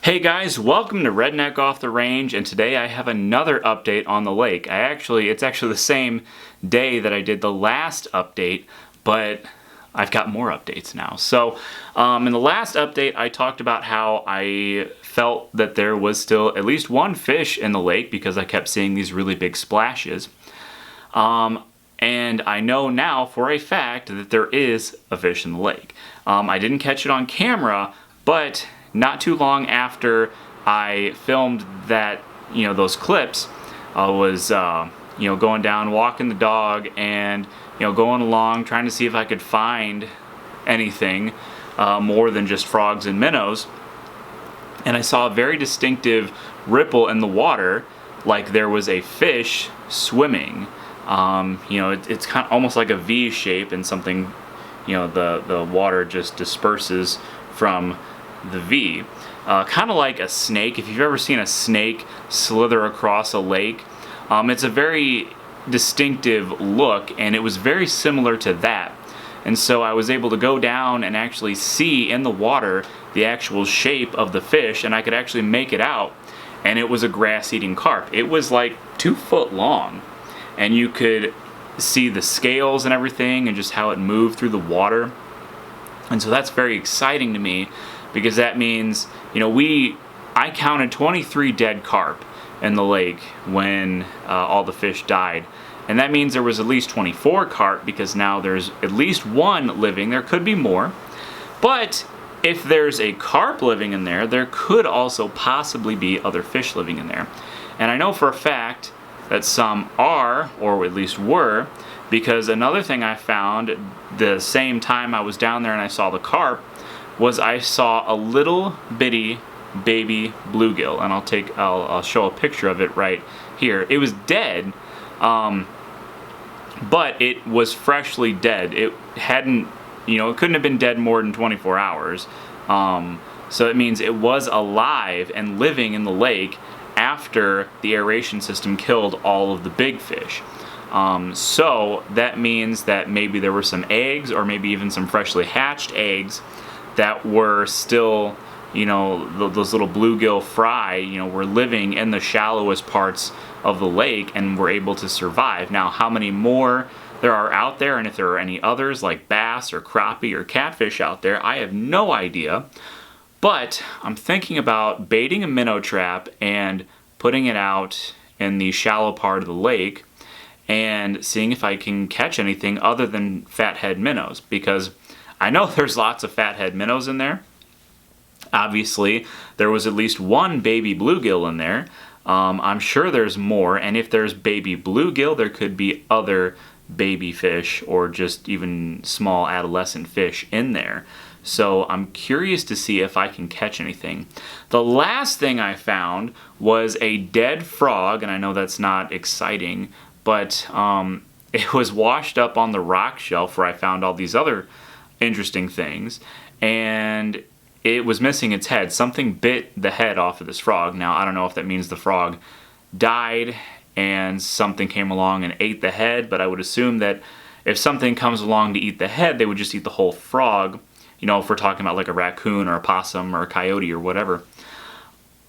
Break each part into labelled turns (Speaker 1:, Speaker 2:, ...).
Speaker 1: Hey guys, welcome to Redneck Off the Range, and today I have another update on the lake. It's actually the same day that I did the last update, but I've got more updates now. So, in the last update, I talked about how I felt that there was still at least one fish in the lake because I kept seeing these really big splashes. And I know now for a fact that there is a fish in the lake. I didn't catch it on camera, but not too long after I filmed that, those clips, I was, going down, walking the dog, and, going along, trying to see if I could find anything more than just frogs and minnows. And I saw a very distinctive ripple in the water, like there was a fish swimming. It's kind of almost like a V shape, and something, the water just disperses from the V. Kind of like a snake. If you've ever seen a snake slither across a lake, it's a very distinctive look, and it was very similar to that. And so I was able to go down and actually see in the water the actual shape of the fish, and I could actually make it out, and it was a grass-eating carp. It was like 2 foot long, and you could see the scales and everything and just how it moved through the water. And so that's very exciting to me, because that means, I counted 23 dead carp in the lake when all the fish died. And that means there was at least 24 carp, because now there's at least one living. There could be more. But if there's a carp living in there, there could also possibly be other fish living in there. And I know for a fact that some are, or at least were, because another thing I found the same time I was down there and I saw the carp was I saw a little bitty baby bluegill, and I'll show a picture of it right here. It was dead, but it was freshly dead. It hadn't, it couldn't have been dead more than 24 hours. So it means it was alive and living in the lake after the aeration system killed all of the big fish. So that means that maybe there were some eggs, or maybe even some freshly hatched eggs, that were still, those little bluegill fry, were living in the shallowest parts of the lake and were able to survive. Now, how many more there are out there, and if there are any others like bass or crappie or catfish out there, I have no idea. But I'm thinking about baiting a minnow trap and putting it out in the shallow part of the lake and seeing if I can catch anything other than fathead minnows, because I know there's lots of fathead minnows in there. Obviously, there was at least one baby bluegill in there. I'm sure there's more, and if there's baby bluegill, there could be other baby fish or just even small adolescent fish in there. So I'm curious to see if I can catch anything. The last thing I found was a dead frog, and I know that's not exciting, but it was washed up on the rock shelf where I found all these other interesting things, and it was missing its head. Something bit the head off of this frog. Now, I don't know if that means the frog died and something came along and ate the head, but I would assume that if something comes along to eat the head, they would just eat the whole frog, if we're talking about like a raccoon or a possum or a coyote or whatever.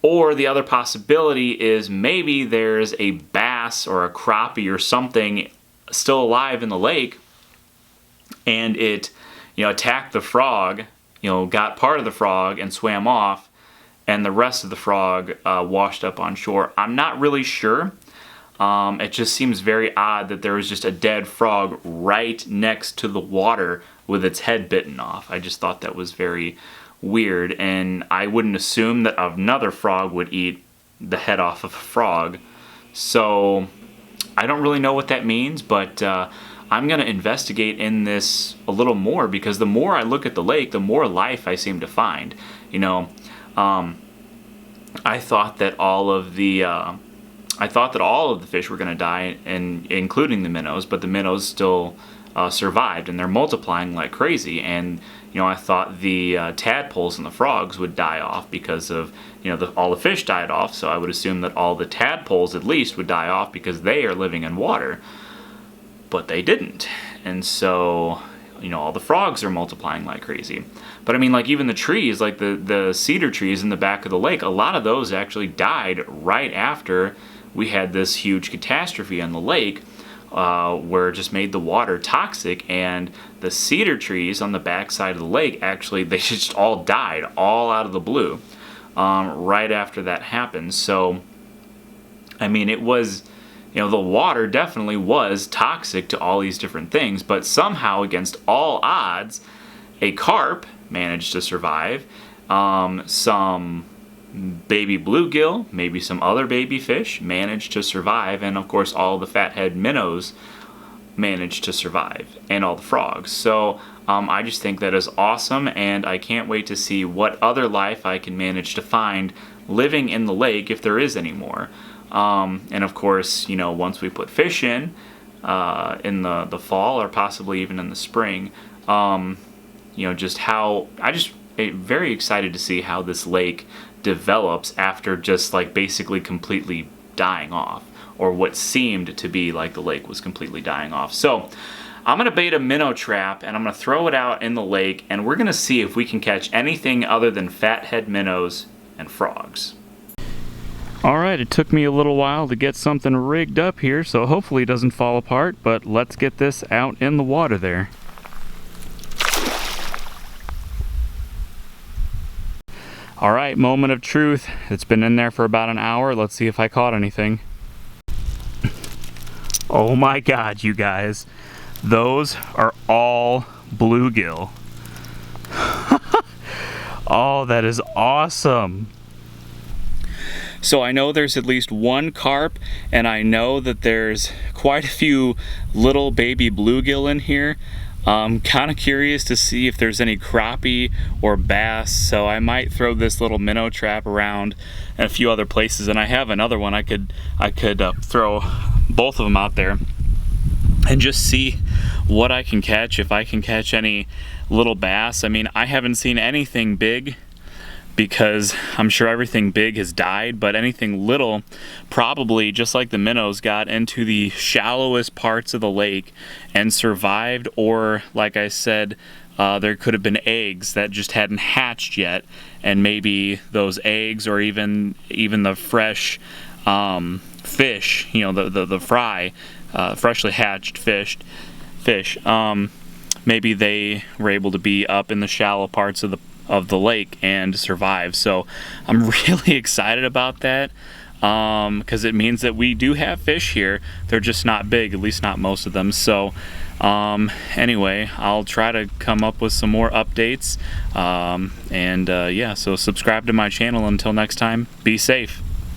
Speaker 1: Or the other possibility is maybe there's a bass or a crappie or something still alive in the lake, and it attacked the frog, got part of the frog and swam off, and the rest of the frog washed up on shore. I'm not really sure. It just seems very odd that there was just a dead frog right next to the water with its head bitten off. I just thought that was very weird, and I wouldn't assume that another frog would eat the head off of a frog. So I don't really know what that means, but I'm going to investigate in this a little more, because the more I look at the lake, the more life I seem to find. I thought that all of the fish were going to die, and including the minnows, but the minnows still survived, and they're multiplying like crazy. And I thought the tadpoles and the frogs would die off because of all the fish died off. So I would assume that all the tadpoles at least would die off because they are living in water. But they didn't. And so all the frogs are multiplying like crazy. But I mean, like even the trees, like the cedar trees in the back of the lake, a lot of those actually died right after we had this huge catastrophe on the lake, where it just made the water toxic, and the cedar trees on the backside of the lake, actually, they just all died, all out of the blue, right after that happened. So, I mean, it was, the water definitely was toxic to all these different things, but somehow, against all odds, a carp managed to survive, some baby bluegill, maybe some other baby fish managed to survive, and of course all the fathead minnows managed to survive, and all the frogs. So I just think that is awesome, and I can't wait to see what other life I can manage to find living in the lake, if there is any more. And of course, once we put fish in the fall, or possibly even in the spring, just how very excited to see how this lake develops after just like basically completely dying off, or what seemed to be like the lake was completely dying off. So I'm gonna bait a minnow trap, and I'm gonna throw it out in the lake, and we're gonna see if we can catch anything other than fathead minnows and frogs. All right, it took me a little while to get something rigged up here, so hopefully it doesn't fall apart, but let's get this out in the water there. All right, moment of truth. It's been in there for about an hour. Let's see if I caught anything. Oh my God, you guys. Those are all bluegill. Oh, that is awesome. So I know there's at least one carp, and I know that there's quite a few little baby bluegill in here. I'm kind of curious to see if there's any crappie or bass, so I might throw this little minnow trap around in a few other places, and I have another one. I could throw both of them out there and just see what I can catch, if I can catch any little bass. I mean, I haven't seen anything big, because I'm sure everything big has died, but anything little, probably just like the minnows, got into the shallowest parts of the lake and survived, or like I said, there could have been eggs that just hadn't hatched yet, and maybe those eggs, or even the fresh fish, the fry, freshly hatched fish, maybe they were able to be up in the shallow parts of the lake and survive. So I'm really excited about that, because it means that we do have fish here. They're just not big, at least not most of them. So anyway, I'll try to come up with some more updates, yeah, so subscribe to my channel. Until next time, be safe.